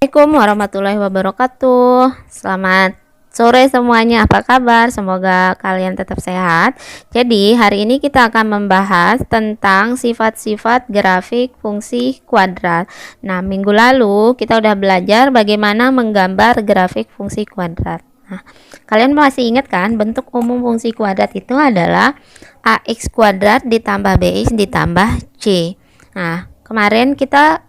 Assalamualaikum warahmatullahi wabarakatuh. Selamat sore semuanya, apa kabar? Semoga kalian tetap sehat. Jadi hari ini kita akan membahas tentang sifat-sifat grafik fungsi kuadrat. Nah, minggu lalu kita udah belajar bagaimana menggambar grafik fungsi kuadrat. Nah, kalian masih ingat kan bentuk umum fungsi kuadrat itu adalah ax kuadrat ditambah bx ditambah c. Nah, kemarin kita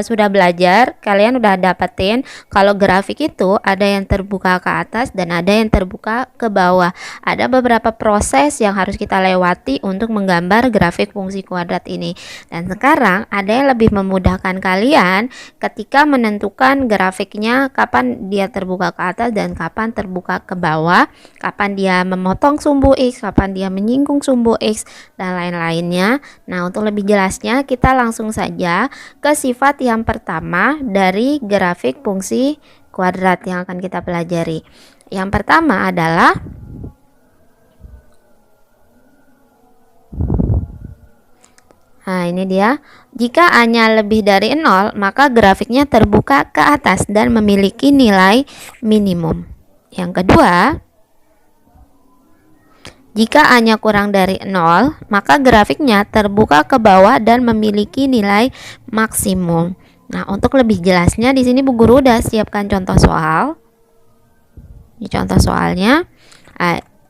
sudah belajar, kalian udah dapetin kalau grafik itu ada yang terbuka ke atas dan ada yang terbuka ke bawah. Ada beberapa proses yang harus kita lewati untuk menggambar grafik fungsi kuadrat ini. Dan sekarang ada yang lebih memudahkan kalian ketika menentukan grafiknya, kapan dia terbuka ke atas dan kapan terbuka ke bawah, kapan dia memotong sumbu X, kapan dia menyinggung sumbu X, dan lain-lainnya. Nah, untuk lebih jelasnya kita langsung saja ke sifat yang pertama dari grafik fungsi kuadrat yang akan kita pelajari. Yang pertama adalah ini dia. Jika A-nya lebih dari 0, maka grafiknya terbuka ke atas dan memiliki nilai minimum. Yang kedua, jika A-nya kurang dari 0, maka grafiknya terbuka ke bawah dan memiliki nilai maksimum. Nah, untuk lebih jelasnya di sini Bu Guru udah siapkan contoh soal. Ini contoh soalnya.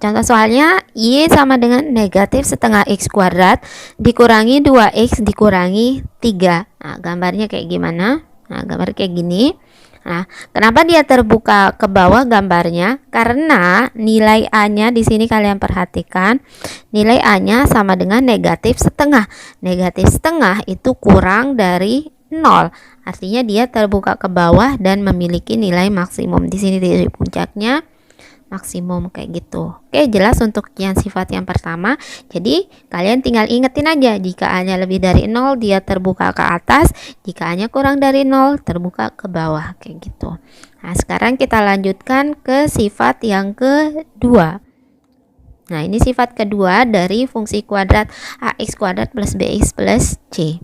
Contoh soalnya Y sama dengan negatif setengah X kuadrat dikurangi 2X dikurangi 3. Nah, gambarnya kayak gimana? Nah, gambar kayak gini. Nah, kenapa dia terbuka ke bawah gambarnya? Karena nilai A-nya di sini kalian perhatikan, nilai A-nya sama dengan negatif setengah. Negatif setengah itu kurang dari 0. Artinya dia terbuka ke bawah dan memiliki nilai maksimum. Di sini dari puncaknya maksimum kayak gitu. Oke, jelas untuk yang sifat yang pertama. Jadi kalian tinggal ingetin aja, jika A-nya lebih dari 0 dia terbuka ke atas, jika A-nya kurang dari 0 terbuka ke bawah kayak gitu. Nah, sekarang kita lanjutkan ke sifat yang kedua. Nah, ini sifat kedua dari fungsi kuadrat ax kuadrat plus bx plus c.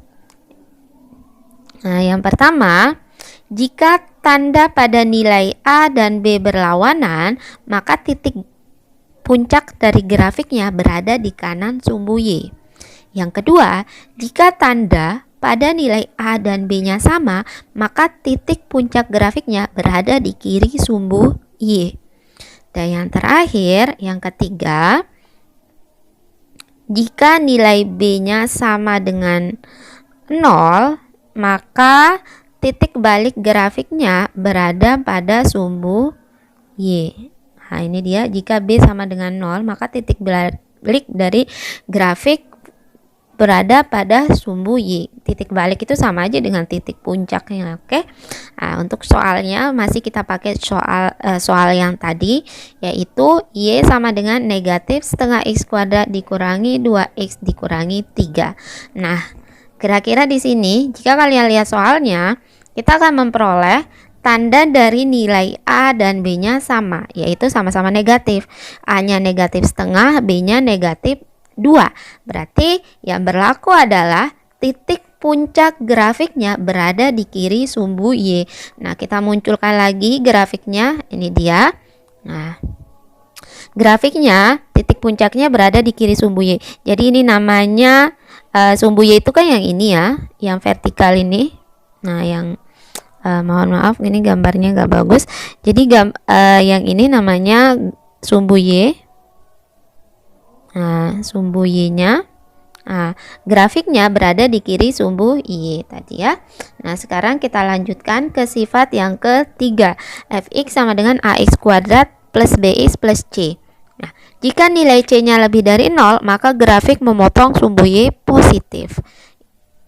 Nah, yang pertama, jika tanda pada nilai A dan B berlawanan, maka titik puncak dari grafiknya berada di kanan sumbu Y. Yang kedua, jika tanda pada nilai A dan B-nya sama, maka titik puncak grafiknya berada di kiri sumbu Y. Dan yang terakhir, yang ketiga, jika nilai B-nya sama dengan 0, maka titik balik grafiknya berada pada sumbu Y. Nah, ini dia, jika B sama dengan 0, maka titik balik dari grafik berada pada sumbu Y. Titik balik itu sama aja dengan titik puncaknya, oke? Nah, untuk soalnya masih kita pakai soal yang tadi, yaitu Y sama dengan negatif setengah X kuadrat dikurangi 2X dikurangi 3. Nah, kira-kira di sini jika kalian lihat soalnya, kita akan memperoleh tanda dari nilai A dan B-nya sama, yaitu sama-sama negatif. A-nya negatif setengah, B-nya negatif 2. Berarti yang berlaku adalah titik puncak grafiknya berada di kiri sumbu Y. Nah, kita munculkan lagi grafiknya, ini dia. Nah, grafiknya titik puncaknya berada di kiri sumbu Y. Jadi ini namanya sumbu Y itu kan yang ini ya, yang vertikal ini. Nah, yang mohon maaf ini gambarnya nggak bagus. Jadi yang ini namanya sumbu Y. Nah, sumbu Y-nya. Nah, grafiknya berada di kiri sumbu Y tadi ya. Nah, sekarang kita lanjutkan ke sifat yang ketiga. Fx sama dengan ax kuadrat plus bx plus c. Nah, jika nilai C-nya lebih dari 0, maka grafik memotong sumbu Y positif.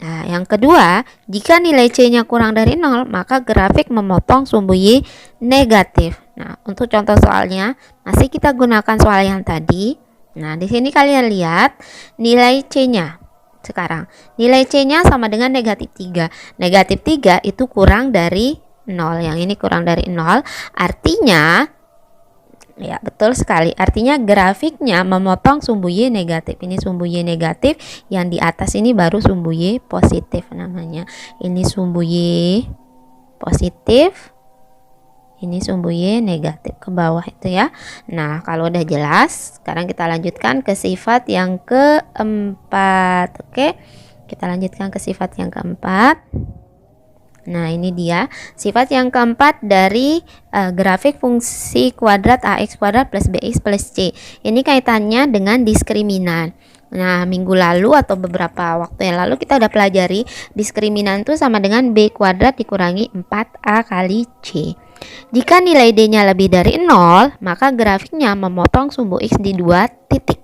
Nah, yang kedua, jika nilai C-nya kurang dari 0, maka grafik memotong sumbu Y negatif. Nah, untuk contoh soalnya, masih kita gunakan soal yang tadi. Nah, di sini kalian lihat nilai C-nya. Sekarang, nilai C-nya sama dengan negatif 3. Negatif 3 itu kurang dari 0. Yang ini kurang dari 0. Artinya, ya betul sekali, artinya grafiknya memotong sumbu Y negatif. Ini sumbu Y negatif, yang di atas ini baru sumbu Y positif namanya. Ini sumbu Y positif, ini sumbu Y negatif ke bawah itu ya. Nah, kalau udah jelas, sekarang kita lanjutkan ke sifat yang keempat. Oke, kita lanjutkan ke sifat yang keempat. Nah, ini dia sifat yang keempat dari grafik fungsi kuadrat AX kuadrat plus BX plus C. Ini kaitannya dengan diskriminan. Nah, minggu lalu atau beberapa waktu yang lalu kita udah pelajari diskriminan itu sama dengan B kuadrat dikurangi 4A kali C. Jika nilai D-nya lebih dari 0, maka grafiknya memotong sumbu X di 2 titik.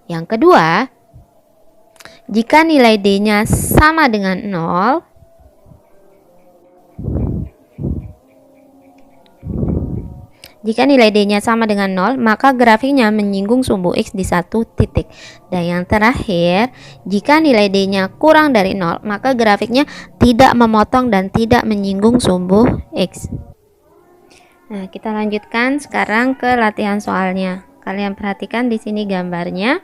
Yang kedua, jika nilai D-nya sama dengan 0, maka grafiknya menyinggung sumbu X di 1 titik. Dan yang terakhir, jika nilai D-nya kurang dari 0, maka grafiknya tidak memotong dan tidak menyinggung sumbu X. Nah, kita lanjutkan sekarang ke latihan soalnya. Kalian perhatikan di sini gambarnya.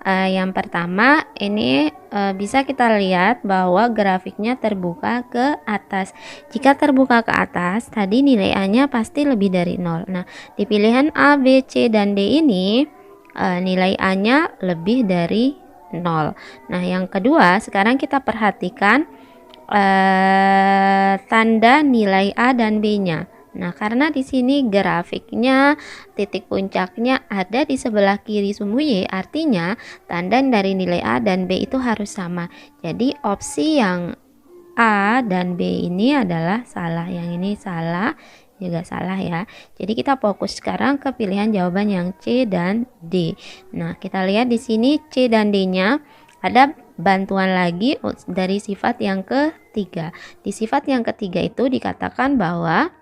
Yang pertama, ini bisa kita lihat bahwa grafiknya terbuka ke atas. Jika terbuka ke atas, tadi nilai A-nya pasti lebih dari 0. Nah, di pilihan A, B, C, dan D ini nilai A-nya lebih dari 0. Nah, yang kedua, sekarang kita perhatikan tanda nilai A dan B-nya. Nah, karena di sini grafiknya titik puncaknya ada di sebelah kiri sumbu Y, artinya tanda dari nilai A dan B itu harus sama. Jadi opsi yang A dan B ini adalah salah, yang ini salah, juga salah ya. Jadi kita fokus sekarang ke pilihan jawaban yang C dan D. Nah, kita lihat di sini C dan D-nya ada bantuan lagi dari sifat yang ketiga. Di sifat yang ketiga itu dikatakan bahwa